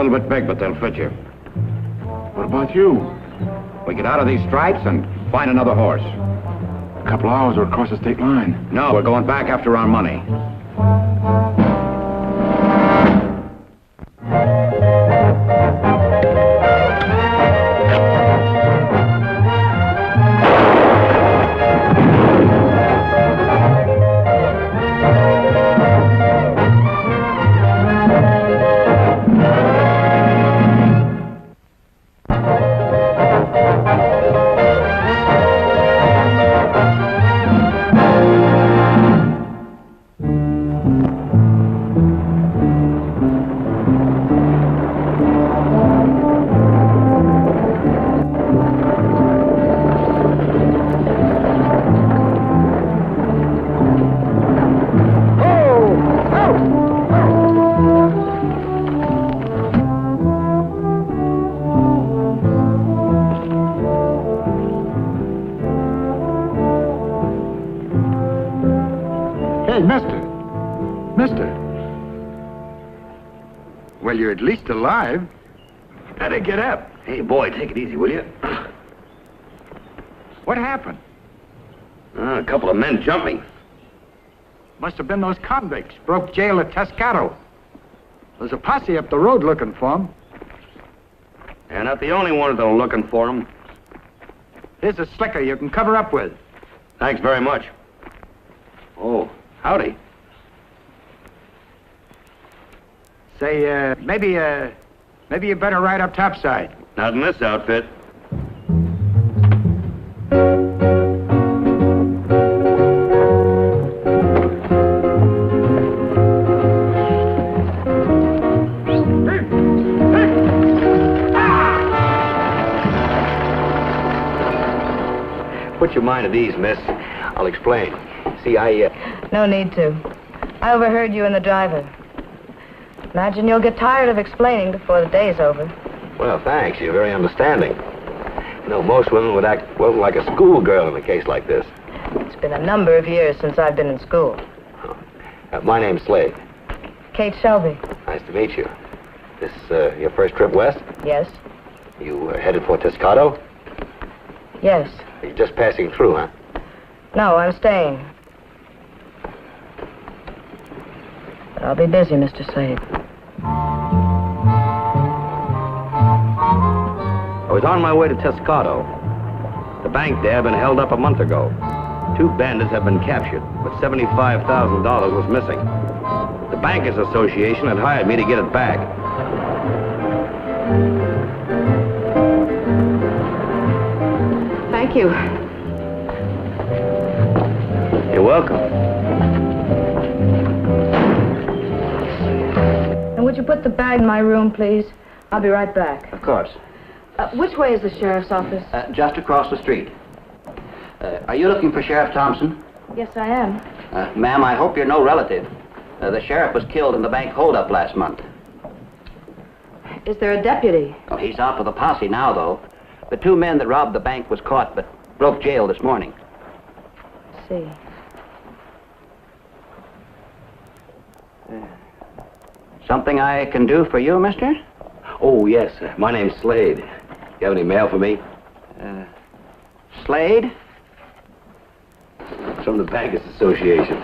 little bit big, but they'll fit you. What about you? We get out of these stripes and find another horse. A couple hours or across the state line. No, we're going back after our money. Well, you're at least alive. How'd I get up? Hey, boy, take it easy, will you? What happened? A couple of men jumped me. Must have been those convicts. Broke jail at Tescado. There's a posse up the road looking for them. They're not the only ones that are looking for them. Here's a slicker you can cover up with. Thanks very much. Oh, howdy. Say, maybe you better ride up topside. Not in this outfit. Put your mind at ease, miss. I'll explain. See, No need to. I overheard you and the driver. Imagine you'll get tired of explaining before the day's over. Well, thanks. You're very understanding. You know, most women would act, well, like a schoolgirl in a case like this. It's been a number of years since I've been in school. My name's Slade. Kate Shelby. Nice to meet you. This, your first trip west? Yes. You headed for Tescado? Yes. You're just passing through, huh? No, I'm staying. But I'll be busy, Mr. Slade. I was on my way to Tescado. The bank there had been held up a month ago. 2 bandits have been captured, but $75,000 was missing. The Bankers Association had hired me to get it back. Thank you. You're welcome. And would you put the bag in my room, please? I'll be right back. Of course. Which way is the sheriff's office? Just across the street. Are you looking for Sheriff Thompson? Yes, I am. Ma'am, I hope you're no relative. The sheriff was killed in the bank holdup last month. Is there a deputy? Oh, he's out with a posse now, though. The 2 men that robbed the bank was caught, but broke jail this morning. See. Something I can do for you, mister? Oh, yes. My name's Slade. You have any mail for me? Slade? From the Bankers Association.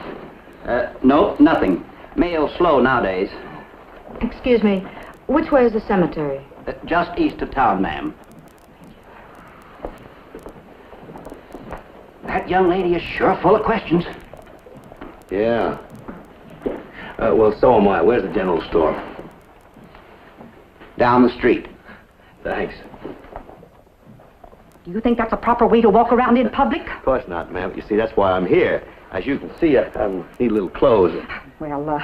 No, nothing. Mail's slow nowadays. Excuse me. Which way is the cemetery? Just east of town, ma'am. That young lady is sure full of questions. Yeah. Well, so am I. Where's the general store? Down the street. Thanks. Do you think that's a proper way to walk around in public? Of course not, ma'am. You see, that's why I'm here. As you can see, I need a little clothes. Well,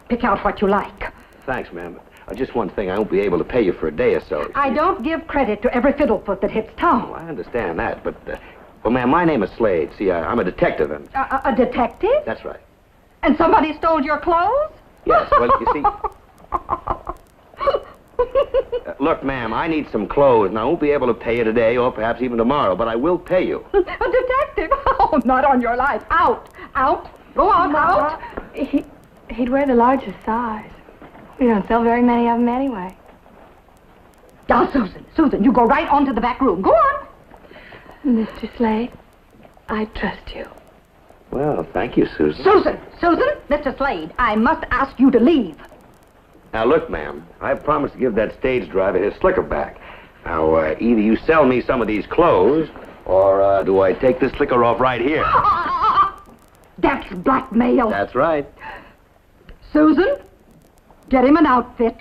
pick out what you like. Thanks, ma'am. Just one thing, I won't be able to pay you for a day or so. I don't give credit to every fiddlefoot that hits town. Oh, I understand that, but, well, ma'am, my name is Slade. See, I'm a detective, and... A detective? That's right. And somebody stole your clothes? Yes, well, you see... Look, ma'am, I need some clothes, and I won't be able to pay you today or perhaps even tomorrow, but I will pay you. A detective? Oh, not on your life. Out. Out. Go on, out. He'd wear the largest size. We don't sell very many of them anyway. Now, Susan, you go right on to the back room. Go on. Mr. Slade, I trust you. Well, thank you, Susan. Susan, Mr. Slade, I must ask you to leave. Now, look, ma'am, I promised to give that stage driver his slicker back. Now, either you sell me some of these clothes, or do I take this slicker off right here? That's blackmail. That's right. Susan, get him an outfit.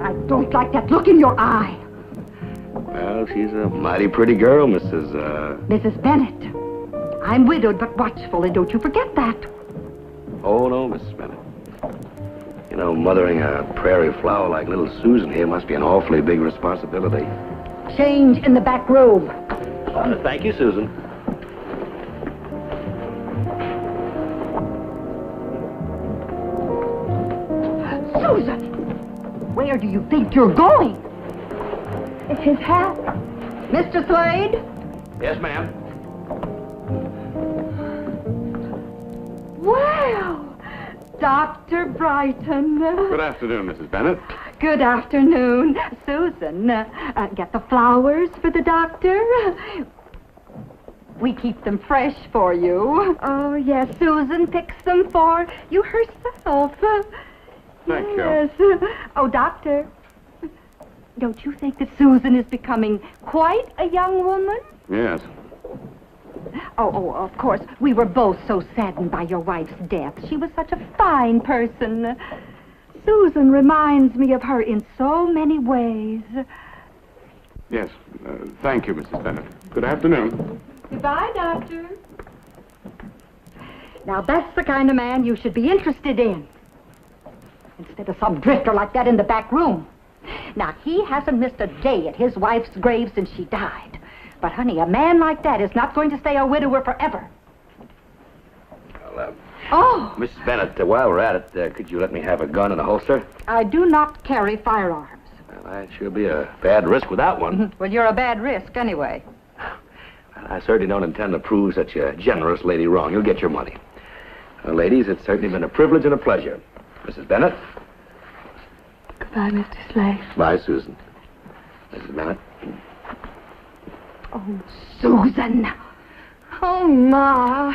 I don't like that look in your eye. Well, she's a mighty pretty girl, Mrs. Mrs. Bennett. I'm widowed but watchful, and don't you forget that. Oh, no, Mrs. Bennett. You know, mothering a prairie flower like little Susan here must be an awfully big responsibility. Change in the back room. Thank you, Susan. Susan! Where do you think you're going? His hat. Mr. Slade? Yes, ma'am. Well, Dr. Brighton. Good afternoon, Mrs. Bennett. Good afternoon. Susan, get the flowers for the doctor. We keep them fresh for you. Oh, yes, Susan picks them for you herself. Thank Yes. Oh, doctor, don't you think that Susan is becoming quite a young woman? Yes. Oh, of course. We were both so saddened by your wife's death. She was such a fine person. Susan reminds me of her in so many ways. Yes. Thank you, Mrs. Bennett. Good afternoon. Goodbye, Doctor. Now, that's the kind of man you should be interested in, instead of some drifter like that in the back room. Now, he hasn't missed a day at his wife's grave since she died. But, honey, a man like that is not going to stay a widower forever. Well, Oh! Mrs. Bennett, while we're at it, could you let me have a gun and a holster? I do not carry firearms. Well, I'd sure be a bad risk without one. Well, you're a bad risk anyway. Well, I certainly don't intend to prove such a generous lady wrong. You'll get your money. Ladies, it's certainly been a privilege and a pleasure. Mrs. Bennett? Goodbye, Mr. Slade. Bye, Susan. Mrs. Bennett? Oh, Susan! Oh, Ma!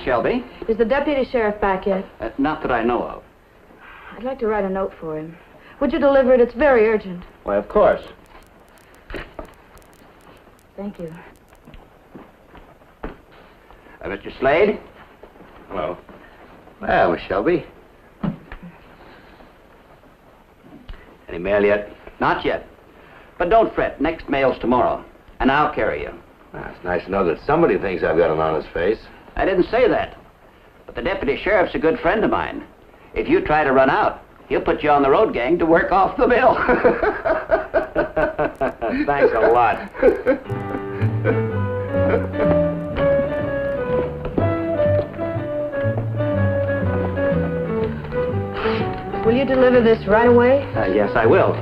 Shelby? Is the deputy sheriff back yet? Not that I know of. I'd like to write a note for him. Would you deliver it? It's very urgent. Why, of course. Thank you. Mr. Slade? Hello. Well, Miss Shelby. Any mail yet? Not yet. But don't fret. Next mail's tomorrow. And I'll carry you. It's nice to know that somebody thinks I've got an honest face. I didn't say that. But the deputy sheriff's a good friend of mine. If you try to run out, he'll put you on the road gang to work off the bill. Thanks a lot. Will you deliver this right away? Yes, I will.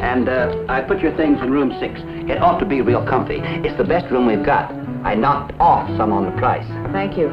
And I put your things in room 6. It ought to be real comfy. It's the best room we've got. I knocked off some on the price. Thank you.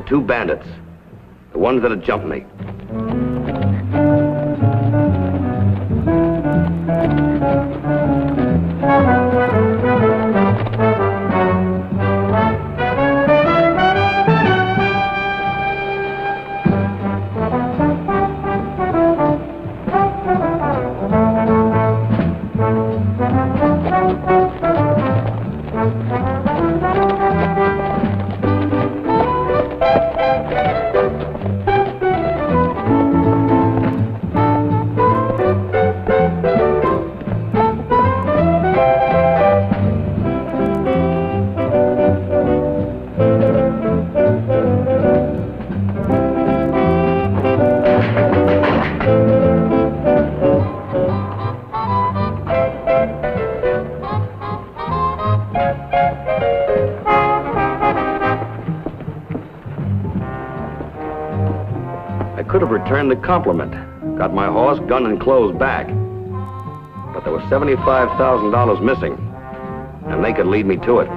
Two bandits. The ones that had jumped me. I could have returned the compliment, got my horse, gun, and clothes back. But there was $75,000 missing, and they could lead me to it.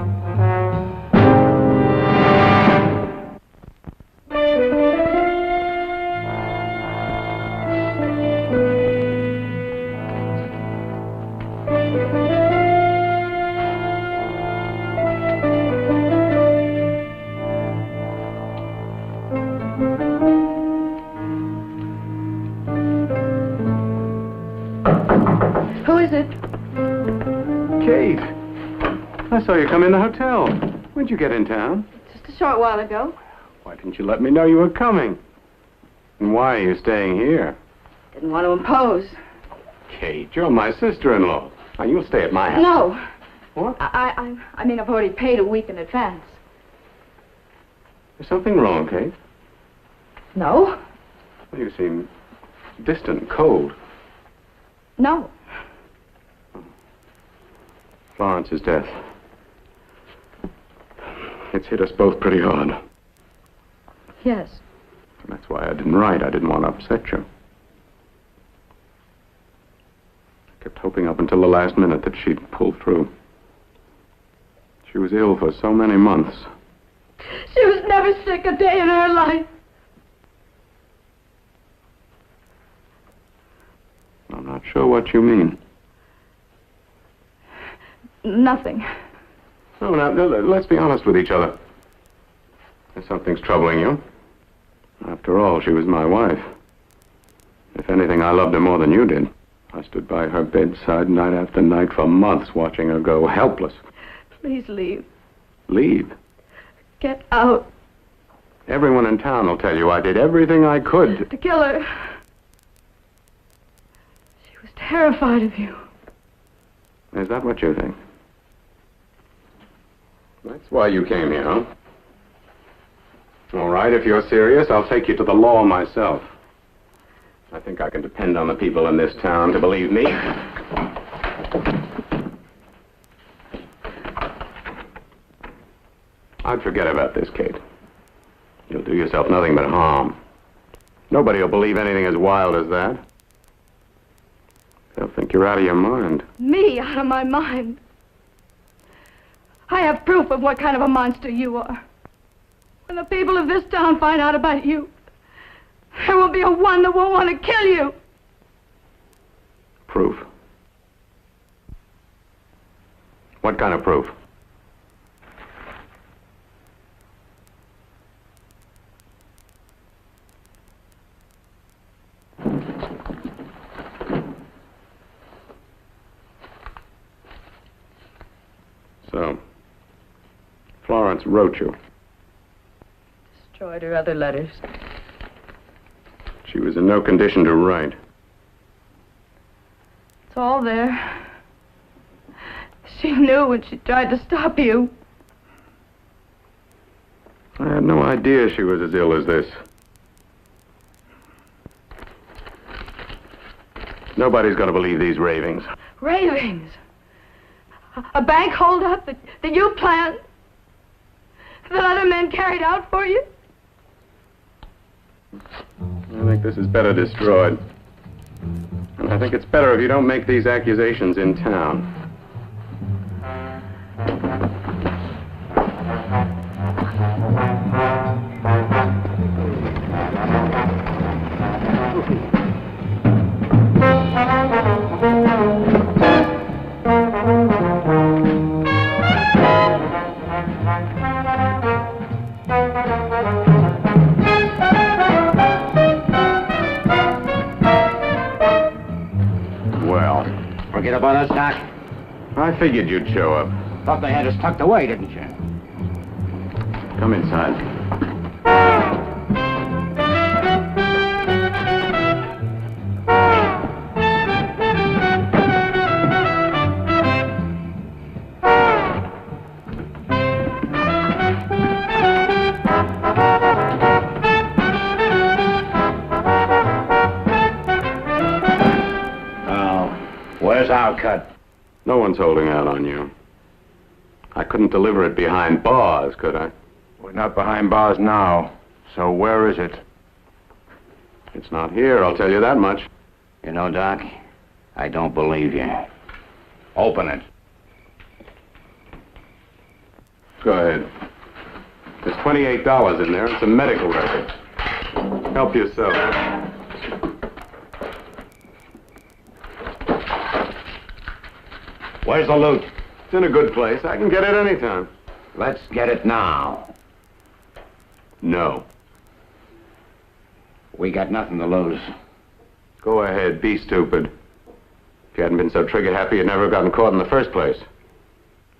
Who is it? Kate, I saw you come in the hotel. When'd you get in town? Just a short while ago. Why didn't you let me know you were coming? And why are you staying here? Didn't want to impose. Kate, you're my sister-in-law. Now, you'll stay at my house. No. What? I mean, I've already paid a week in advance. Is something wrong, Kate? No. Well, you seem distant, cold. No. Florence's death. It's hit us both pretty hard. Yes. That's why I didn't write. I didn't want to upset you. I kept hoping up until the last minute that she'd pull through. She was ill for so many months. She was never sick a day in her life. I'm not sure what you mean. Nothing. No, now, let's be honest with each other. If something's troubling you. After all, she was my wife. If anything, I loved her more than you did. I stood by her bedside night after night for months, watching her go helpless. Please leave. Leave? Get out. Everyone in town will tell you I did everything I could. To kill her. She was terrified of you. Is that what you think? That's why you came here, huh? All right, if you're serious, I'll take you to the law myself. I think I can depend on the people in this town to believe me. I'd forget about this, Kate. You'll do yourself nothing but harm. Nobody will believe anything as wild as that. They'll think you're out of your mind. Me out of my mind? I have proof of what kind of a monster you are. When the people of this town find out about you, there will be a one that will want to kill you. Proof? What kind of proof? So, Florence wrote you. Destroyed her other letters. She was in no condition to write. It's all there. She knew when she tried to stop you. I had no idea she was as ill as this. Nobody's going to believe these ravings. Ravings? A bank holdup that you planned? That other men carried out for you? I think this is better destroyed. And I think it's better if you don't make these accusations in town. Forget about us, Doc? I figured you'd show up. Thought they had us tucked away, didn't you? Come inside. Where's our cut? No one's holding out on you. I couldn't deliver it behind bars, could I? We're not behind bars now. So where is it? It's not here, I'll tell you that much. You know, Doc, I don't believe you. Open it. Go ahead. There's $28 in there. It's a medical record. Help yourself. Where's the loot? It's in a good place. I can get it anytime. Let's get it now. No. We got nothing to lose. Go ahead, be stupid. If you hadn't been so trigger-happy, you'd never have gotten caught in the first place.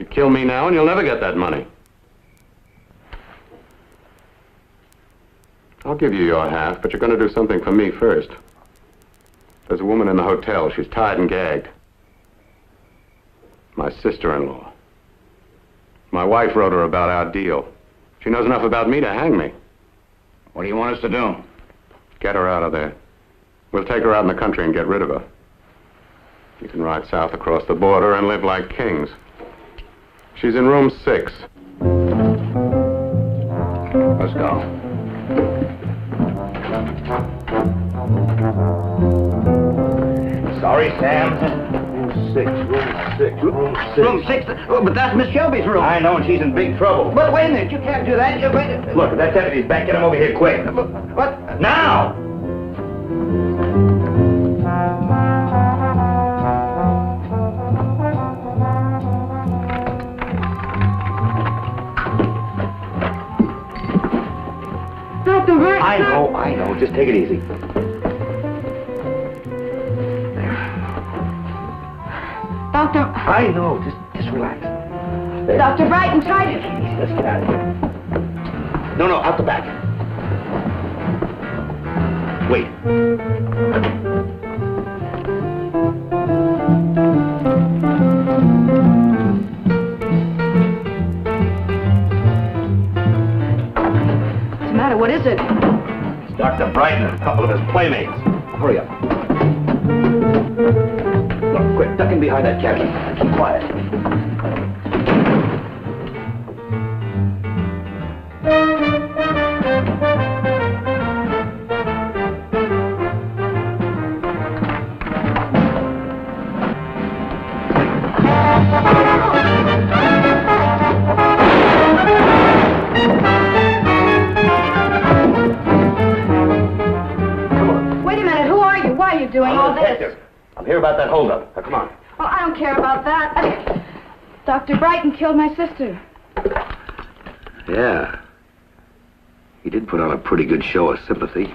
You kill me now and you'll never get that money. I'll give you your half, but you're going to do something for me first. There's a woman in the hotel. She's tied and gagged. My sister-in-law. My wife wrote her about our deal. She knows enough about me to hang me. What do you want us to do? Get her out of there. We'll take her out in the country and get rid of her. You can ride south across the border and live like kings. She's in room 6. Let's go. Sorry, Sam. Room 6? Oh, but that's Miss Shelby's room. I know, and she's in big trouble. But wait a minute, you can't do that. Look, if that deputy's back, get him over here quick. What? Now! Dr. Burke. I know. Just take it easy. Doctor. I know. Just relax. There. Dr. Brighton, try to... Let's get out of here. No, out the back. Wait. What's the matter? What is it? It's Dr. Brighton and a couple of his playmates. Hurry up. Look, quick, duck in behind that cabinet. Keep quiet. Detective, I'm here about that holdup. Now, come on. Oh, I don't care about that. Dr. Brighton killed my sister. Yeah. He did put on a pretty good show of sympathy.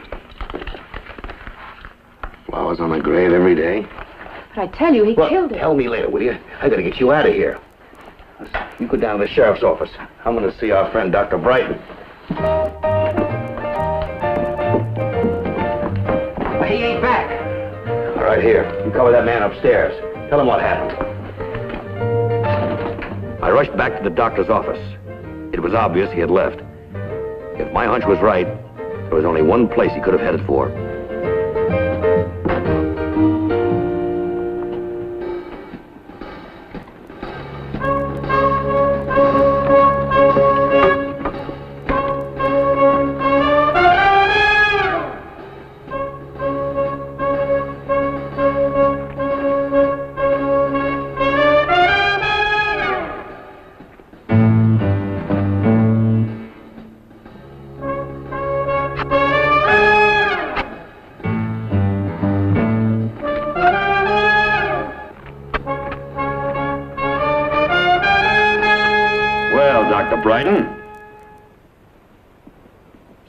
Flowers on the grave every day. But I tell you, he killed her. Tell me later, will you? I gotta get you out of here. You go down to the sheriff's office. I'm gonna see our friend, Dr. Brighton. He ain't back. All right, here. You cover that man upstairs. Tell him what happened. I rushed back to the doctor's office. It was obvious he had left. If my hunch was right, there was only one place he could have headed for.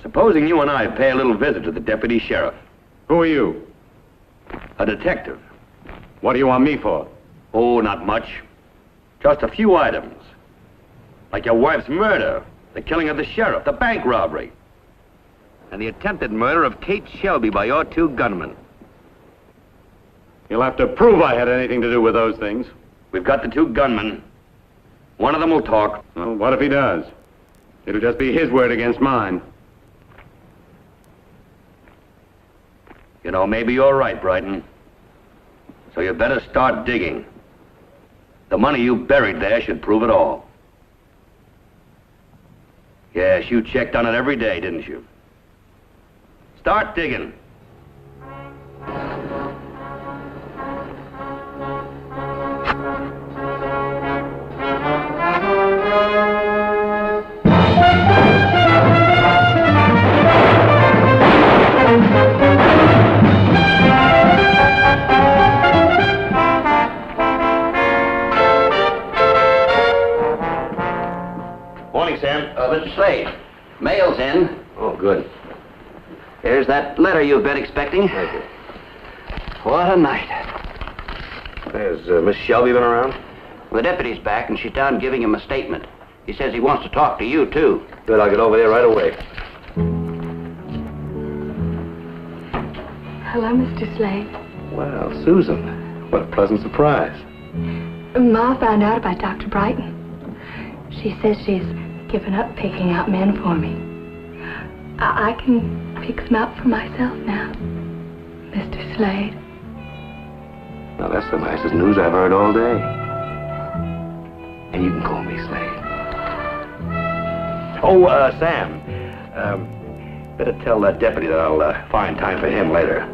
Supposing you and I pay a little visit to the deputy sheriff. Who are you? A detective. What do you want me for? Oh, not much. Just a few items. Like your wife's murder, the killing of the sheriff, the bank robbery, and the attempted murder of Kate Shelby by your two gunmen. You'll have to prove I had anything to do with those things. We've got the two gunmen. One of them will talk. Well, what if he does? It'll just be his word against mine. You know, maybe you're right, Brighton. So you better start digging. The money you buried there should prove it all. Yes, you checked on it every day, didn't you? Start digging. Mr. Slade, mail's in. Oh, good. Here's that letter you've been expecting. Thank you. What a night. Has Miss Shelby been around? The deputy's back, and she's down giving him a statement. He says he wants to talk to you, too. Good, I'll get over there right away. Hello, Mr. Slade. Well, Susan, what a pleasant surprise. Ma found out about Dr. Brighton. She says she's given up picking out men for me. I can pick them out for myself now, Mr. Slade. Now, that's the nicest news I've heard all day. And you can call me Slade. Oh, Sam. Better tell that deputy that I'll find time for him later.